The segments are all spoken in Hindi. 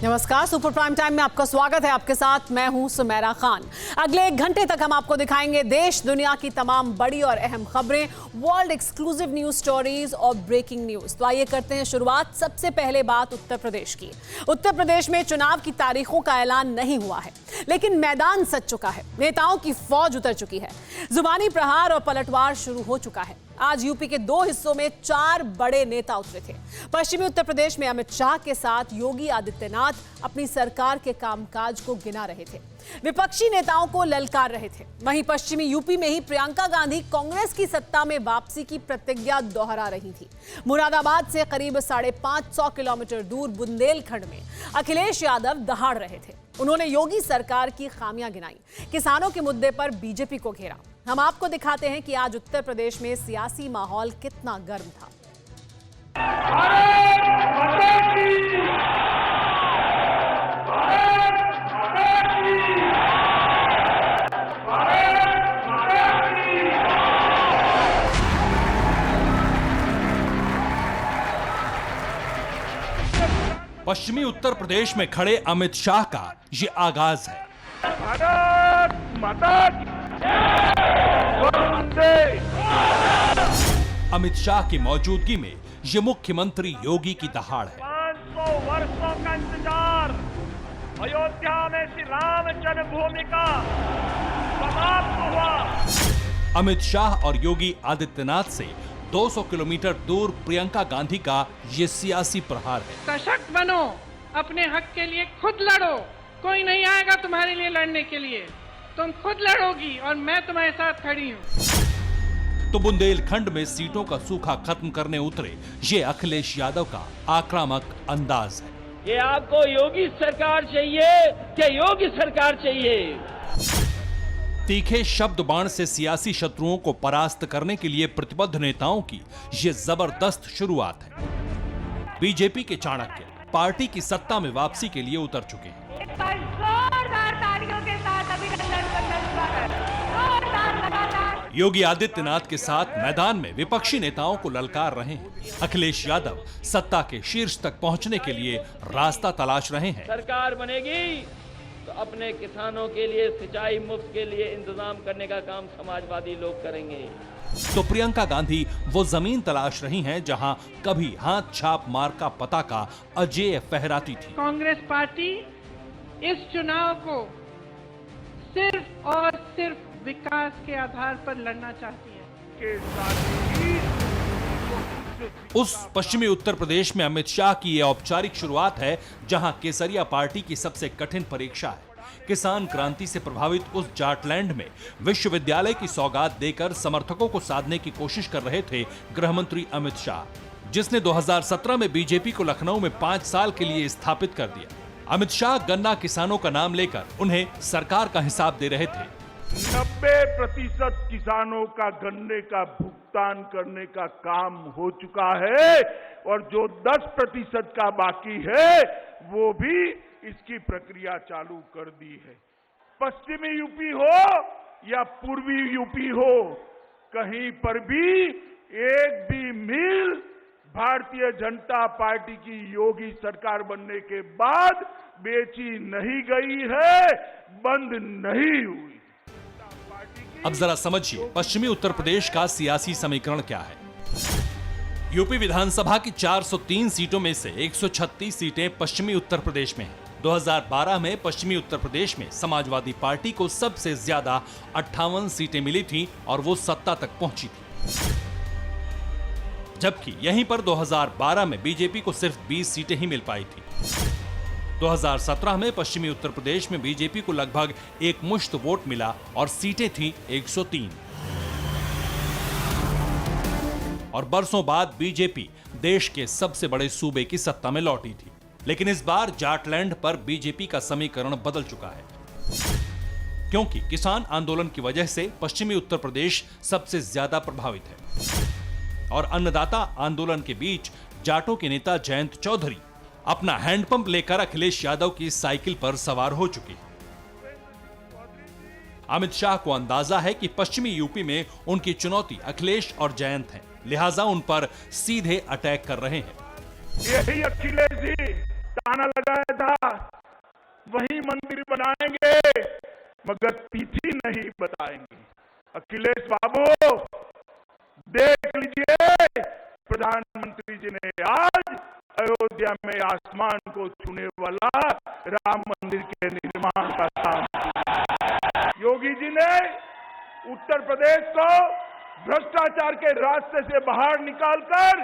नमस्कार, सुपर प्राइम टाइम में आपका स्वागत है। आपके साथ मैं हूं सुमेरा खान। अगले 1 घंटे तक हम आपको दिखाएंगे देश दुनिया की तमाम बड़ी और अहम खबरें, वर्ल्ड एक्सक्लूसिव न्यूज स्टोरीज और ब्रेकिंग न्यूज। तो आइए करते हैं शुरुआत। सबसे पहले बात उत्तर प्रदेश की। उत्तर प्रदेश में चुनाव की तारीखों का ऐलान नहीं हुआ है, लेकिन मैदान सज चुका है। नेताओं की फौज उतर चुकी है। जुबानी प्रहार और पलटवार शुरू हो चुका है। आज यूपी के 2 हिस्सों में 4 बड़े नेता उतरे थे। पश्चिमी उत्तर प्रदेश में अमित शाह के साथ योगी आदित्यनाथ अपनी सरकार के कामकाज को गिना रहे थे, विपक्षी नेताओं को ललकार रहे थे। वहीं पश्चिमी यूपी में ही प्रियंका गांधी कांग्रेस की सत्ता में वापसी की प्रतिज्ञा दोहरा रही थी। मुरादाबाद से करीब 550 किलोमीटर दूर बुंदेलखंड में अखिलेश यादव दहाड़ रहे थे। उन्होंने योगी सरकार की खामियां गिनाई, किसानों के मुद्दे पर बीजेपी को घेरा। हम आपको दिखाते हैं कि आज उत्तर प्रदेश में सियासी माहौल कितना गर्म था। पश्चिमी उत्तर प्रदेश में खड़े अमित शाह का ये आगाज है। अमित शाह की मौजूदगी में ये मुख्यमंत्री योगी की दहाड़ है। 500 वर्षों का इंतजार, अयोध्या में श्री राम जन्मभूमि का समाप्त हुआ। अमित शाह और योगी आदित्यनाथ से 200 किलोमीटर दूर प्रियंका गांधी का ये सियासी प्रहार है। सशक्त बनो, अपने हक के लिए खुद लड़ो, कोई नहीं आएगा तुम्हारे लिए लड़ने के लिए, तुम खुद लड़ोगी और मैं तुम्हारे साथ खड़ी हूँ। तो बुंदेलखंड में सीटों का सूखा खत्म करने उतरे ये अखिलेश यादव का आक्रामक अंदाज है। ये आपको योगी सरकार चाहिए क्या योगी सरकार चाहिए? तीखे शब्द बाण से सियासी शत्रुओं को परास्त करने के लिए प्रतिबद्ध नेताओं की ये जबरदस्त शुरुआत है। बीजेपी के चाणक्य पार्टी की सत्ता में वापसी के लिए उतर चुके हैं। योगी आदित्यनाथ के साथ मैदान में विपक्षी नेताओं को ललकार रहे हैं। अखिलेश यादव सत्ता के शीर्ष तक पहुंचने के लिए रास्ता तलाश रहे हैं। सरकार बनेगी तो अपने किसानों के लिए सिंचाई मुफ्त के लिए इंतजाम करने का काम समाजवादी लोग करेंगे। तो प्रियंका गांधी वो जमीन तलाश रही हैं जहां कभी हाथ छाप मार्का पताका अजेय फहराती थी। कांग्रेस पार्टी इस चुनाव को सिर्फ और सिर्फ विकास के आधार पर लड़ना चाहती है। उस पश्चिमी उत्तर प्रदेश में अमित शाह की ये औपचारिक शुरुआत है जहां केसरिया पार्टी की सबसे कठिन परीक्षा है। किसान क्रांति से प्रभावित उस जाटलैंड में विश्वविद्यालय की सौगात देकर समर्थकों को साधने की कोशिश कर रहे थे गृहमंत्री अमित शाह, जिसने 2017 में बीजेपी को लखनऊ में 5 साल के लिए स्थापित कर दिया। अमित शाह गन्ना किसानों का नाम लेकर उन्हें सरकार का हिसाब दे रहे थे। 90% किसानों का गन्ने का भुगतान करने का काम हो चुका है और जो 10% का बाकी है वो भी इसकी प्रक्रिया चालू कर दी है। पश्चिमी यूपी हो या पूर्वी यूपी हो, कहीं पर भी एक भी मिल भारतीय जनता पार्टी की योगी सरकार बनने के बाद बेची नहीं गई है, बंद नहीं हुई। अब जरा समझिए पश्चिमी उत्तर प्रदेश का सियासी समीकरण क्या है। यूपी विधानसभा की 403 सीटों में से 136 सीटें पश्चिमी उत्तर प्रदेश में हैं। 2012 में पश्चिमी उत्तर प्रदेश में समाजवादी पार्टी को सबसे ज्यादा 58 सीटें मिली थीं और वो सत्ता तक पहुंची थी, जबकि यहीं पर 2012 में बीजेपी को सिर्फ 20 सीटें ही मिल पाई थी। 2017 में पश्चिमी उत्तर प्रदेश में बीजेपी को लगभग एक मुश्त वोट मिला और सीटें थीं 103। और बरसों बाद बीजेपी देश के सबसे बड़े सूबे की सत्ता में लौटी थी। लेकिन इस बार जाटलैंड पर बीजेपी का समीकरण बदल चुका है, क्योंकि किसान आंदोलन की वजह से पश्चिमी उत्तर प्रदेश सबसे ज्यादा प्रभावित है। और अन्नदाता आंदोलन के बीच जाटों के नेता जयंत चौधरी अपना हैंडपंप लेकर अखिलेश यादव की साइकिल पर सवार हो चुके हैं। अमित शाह को अंदाजा है कि पश्चिमी यूपी में उनकी चुनौती अखिलेश और जयंत है, लिहाजा उन पर सीधे अटैक कर रहे हैं। यही अखिलेश जी ताना लगाया था वही मंदिर बनाएंगे, मगर तिथि नहीं बताएंगे। अखिलेश बाबू देख लीजिए, प्रधानमंत्री जी ने आज अयोध्या में आसमान को छूने वाला राम मंदिर के निर्माण का काम किया। योगी जी ने उत्तर प्रदेश को भ्रष्टाचार के रास्ते से बाहर निकालकर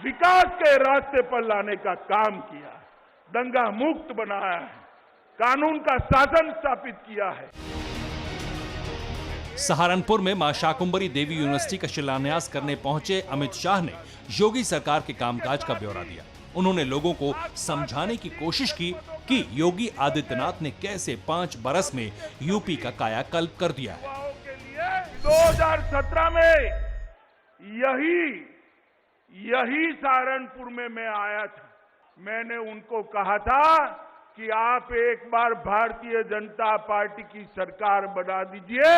विकास के रास्ते पर लाने का काम किया, दंगा मुक्त बनाया है, कानून का शासन स्थापित किया है। सहारनपुर में मां शाकुंभरी देवी यूनिवर्सिटी का शिलान्यास करने पहुंचे अमित शाह ने योगी सरकार के कामकाज का ब्यौरा दिया। उन्होंने लोगों को समझाने की कोशिश की कि योगी आदित्यनाथ ने कैसे 5 बरस में यूपी का कायाकल्प कर दिया है। 2017 में यही सहारनपुर में मैं आया था। मैंने उनको कहा था कि आप एक बार भारतीय जनता पार्टी की सरकार बना दीजिए,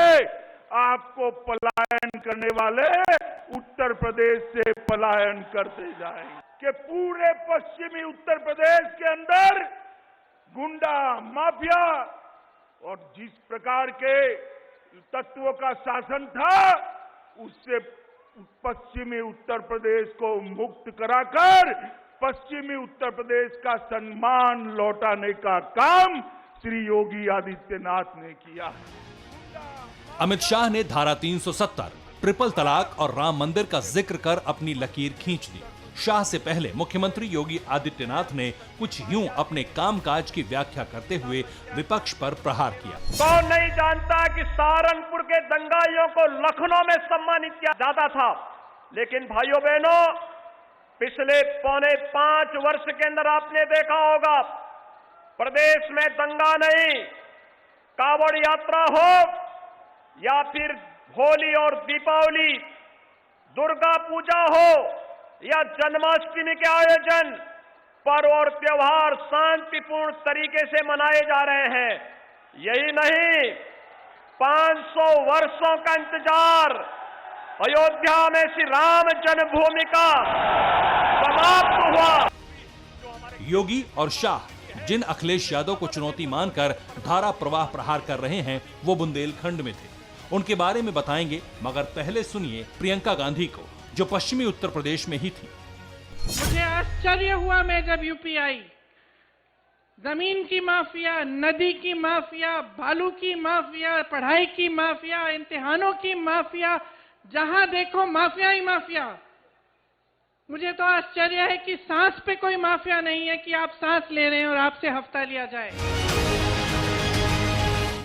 आपको पलायन करने वाले उत्तर प्रदेश से पलायन करते जाएंगे। कि पूरे पश्चिमी उत्तर प्रदेश के अंदर गुंडा माफिया और जिस प्रकार के तत्वों का शासन था, उससे पश्चिमी उत्तर प्रदेश को मुक्त कराकर पश्चिमी उत्तर प्रदेश का सम्मान लौटाने का काम श्री योगी आदित्यनाथ ने किया है। अमित शाह ने धारा 370, ट्रिपल तलाक और राम मंदिर का जिक्र कर अपनी लकीर खींच दी। शाह से पहले मुख्यमंत्री योगी आदित्यनाथ ने कुछ यूं अपने कामकाज की व्याख्या करते हुए विपक्ष पर प्रहार किया। कौन नहीं जानता कि सहारनपुर के दंगाइयों को लखनऊ में सम्मानित किया जाता था, लेकिन भाइयों बहनों, पिछले 4.5 वर्ष के अंदर आपने देखा होगा, प्रदेश में दंगा नहीं, कांवड़ यात्रा हो या फिर होली और दीपावली, दुर्गा पूजा हो या जन्माष्टमी के आयोजन, पर्व और त्योहार शांतिपूर्ण तरीके से मनाए जा रहे हैं। यही नहीं, 500 वर्षों का इंतजार अयोध्या में श्री राम जन्मभूमि का समाप्त हुआ। योगी और शाह जिन अखिलेश यादव को चुनौती मानकर धारा प्रवाह प्रहार कर रहे हैं, वो बुंदेलखंड में थे। उनके बारे में बताएंगे, मगर पहले सुनिए प्रियंका गांधी को, जो पश्चिमी उत्तर प्रदेश में ही थी। मुझे आश्चर्य हुआ मैं जब यूपी आई। जमीन की माफिया, नदी की माफिया, बालू की माफिया, पढ़ाई की माफिया, इम्तिहानों की माफिया, जहां देखो माफिया ही माफिया। मुझे तो आश्चर्य है कि सांस पे कोई माफिया नहीं है कि आप सांस ले रहे हैं और आपसे हफ्ता लिया जाए।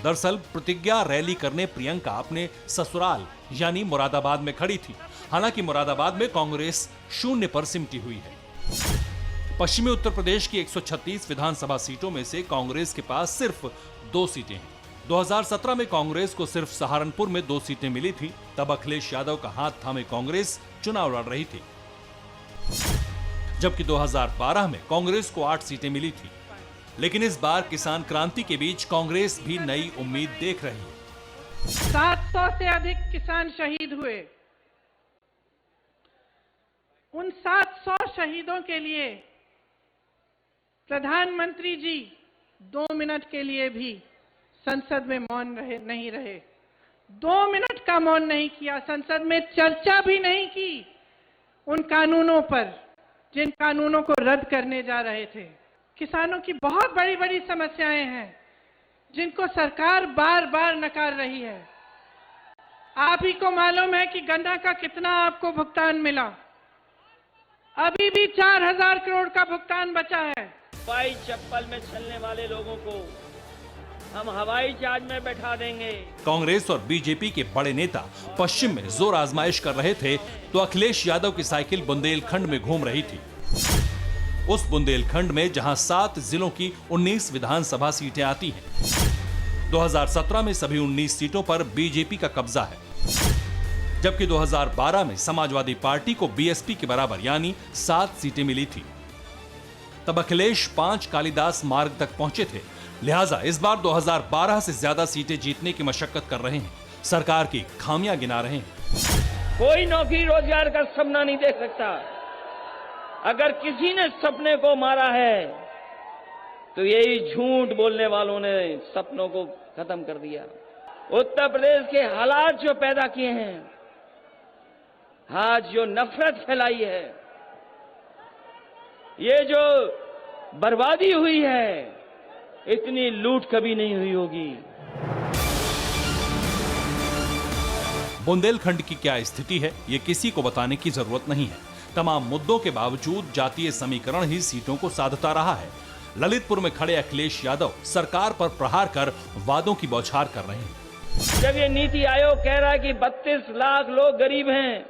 दरअसल प्रतिज्ञा रैली करने प्रियंका अपने ससुराल यानी मुरादाबाद में खड़ी थी। हालांकि मुरादाबाद में कांग्रेस 0 पर सिमटी हुई है। पश्चिमी उत्तर प्रदेश की 136 विधानसभा सीटों में से कांग्रेस के पास सिर्फ 2 सीटें हैं। 2017 में कांग्रेस को सिर्फ सहारनपुर में 2 सीटें मिली थी। तब अखिलेश यादव का हाथ थामे कांग्रेस चुनाव लड़ रही थी, जबकि 2012 में कांग्रेस को 8 सीटें मिली थी। लेकिन इस बार किसान क्रांति के बीच कांग्रेस भी नई उम्मीद देख रही है। 700 से अधिक किसान शहीद हुए। उन 700 शहीदों के लिए प्रधानमंत्री जी 2 मिनट के लिए भी संसद में मौन नहीं रहे। 2 मिनट का मौन नहीं किया, संसद में चर्चा भी नहीं की उन कानूनों पर जिन कानूनों को रद्द करने जा रहे थे। किसानों की बहुत बड़ी बड़ी समस्याएं हैं जिनको सरकार बार बार नकार रही है। आप ही को मालूम है कि गन्ना का कितना आपको भुगतान मिला। अभी भी 4000 करोड़ का भुगतान बचा है। हवाई चप्पल में चलने वाले लोगों को हम हवाई जहाज में बैठा देंगे। कांग्रेस और बीजेपी के बड़े नेता पश्चिम में जोर आजमाइश कर रहे थे, तो अखिलेश यादव की साइकिल बुंदेलखंड में घूम रही थी। उस बुंदेलखंड में जहां 7 जिलों की 19 विधानसभा सीटें आती हैं। 2017 में सभी 19 सीटों पर बीजेपी का कब्जा है, जबकि 2012 में समाजवादी पार्टी को बीएसपी के बराबर यानी 7 सीटें मिली थी। तब अखिलेश 5 कालिदास मार्ग तक पहुंचे थे। लिहाजा इस बार 2012 से ज्यादा सीटें जीतने की मशक्कत कर रहे हैं, सरकार की खामियां गिना रहे हैं। कोई नौकरी रोजगार का सपना नहीं देख सकता। अगर किसी ने सपने को मारा है तो यही झूठ बोलने वालों ने सपनों को खत्म कर दिया। उत्तर प्रदेश के हालात जो पैदा किए हैं, आज जो नफरत फैलाई है, ये जो बर्बादी हुई है, इतनी लूट कभी नहीं हुई होगी। बुंदेलखंड की क्या स्थिति है, ये किसी को बताने की जरूरत नहीं है। तमाम मुद्दों के बावजूद जातीय समीकरण ही सीटों को साधता रहा है। ललितपुर में खड़े अखिलेश यादव सरकार पर प्रहार कर वादों की बौछार कर रहे हैं। जब ये नीति आयोग कह रहा है कि 32 लाख लोग गरीब हैं,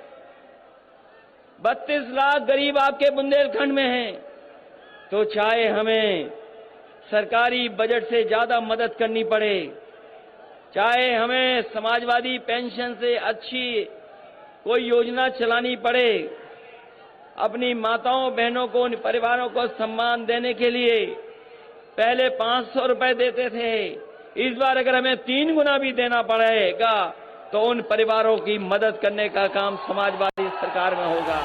32 लाख गरीब आपके बुंदेलखंड में हैं, तो चाहे हमें सरकारी बजट से ज्यादा मदद करनी पड़े, चाहे हमें समाजवादी पेंशन से अच्छी कोई योजना चलानी पड़े, अपनी माताओं बहनों को, उन परिवारों को सम्मान देने के लिए पहले 500 रुपए देते थे, इस बार अगर हमें 3 गुना भी देना पड़ेगा तो उन परिवारों की मदद करने का काम समाजवादी सरकार में होगा।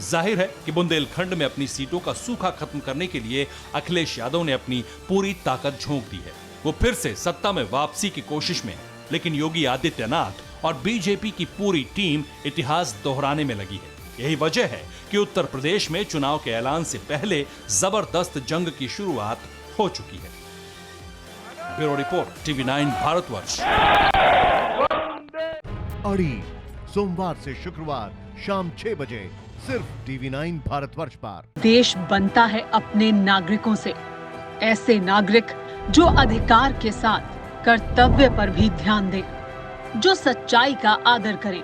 जाहिर है कि बुंदेलखंड में अपनी सीटों का सूखा खत्म करने के लिए अखिलेश यादव ने अपनी पूरी ताकत झोंक दी है। वो फिर से सत्ता में वापसी की कोशिश में है, लेकिन योगी आदित्यनाथ और बीजेपी की पूरी टीम इतिहास दोहराने में लगी है। यही वजह है कि उत्तर प्रदेश में चुनाव के ऐलान से पहले जबरदस्त जंग की शुरुआत हो चुकी है। Bureau report, TV9 Bharatvarsh. अड़ी सोमवार से शुक्रवार शाम 6 बजे सिर्फ TV9 भारतवर्ष पर। देश बनता है अपने नागरिकों से, ऐसे नागरिक जो अधिकार के साथ कर्तव्य पर भी ध्यान दें, जो सच्चाई का आदर करें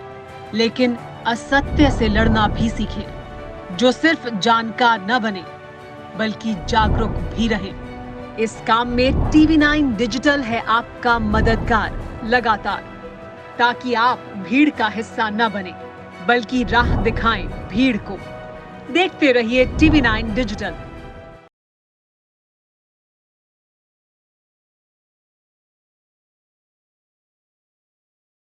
लेकिन असत्य से लड़ना भी सीखें, जो सिर्फ जानकार न बने बल्कि जागरूक भी रहें। इस काम में TV9 डिजिटल है आपका मददगार लगातार, ताकि आप भीड़ का हिस्सा न बने बल्कि राह दिखाएं भीड़ को। देखते रहिए TV9 डिजिटल।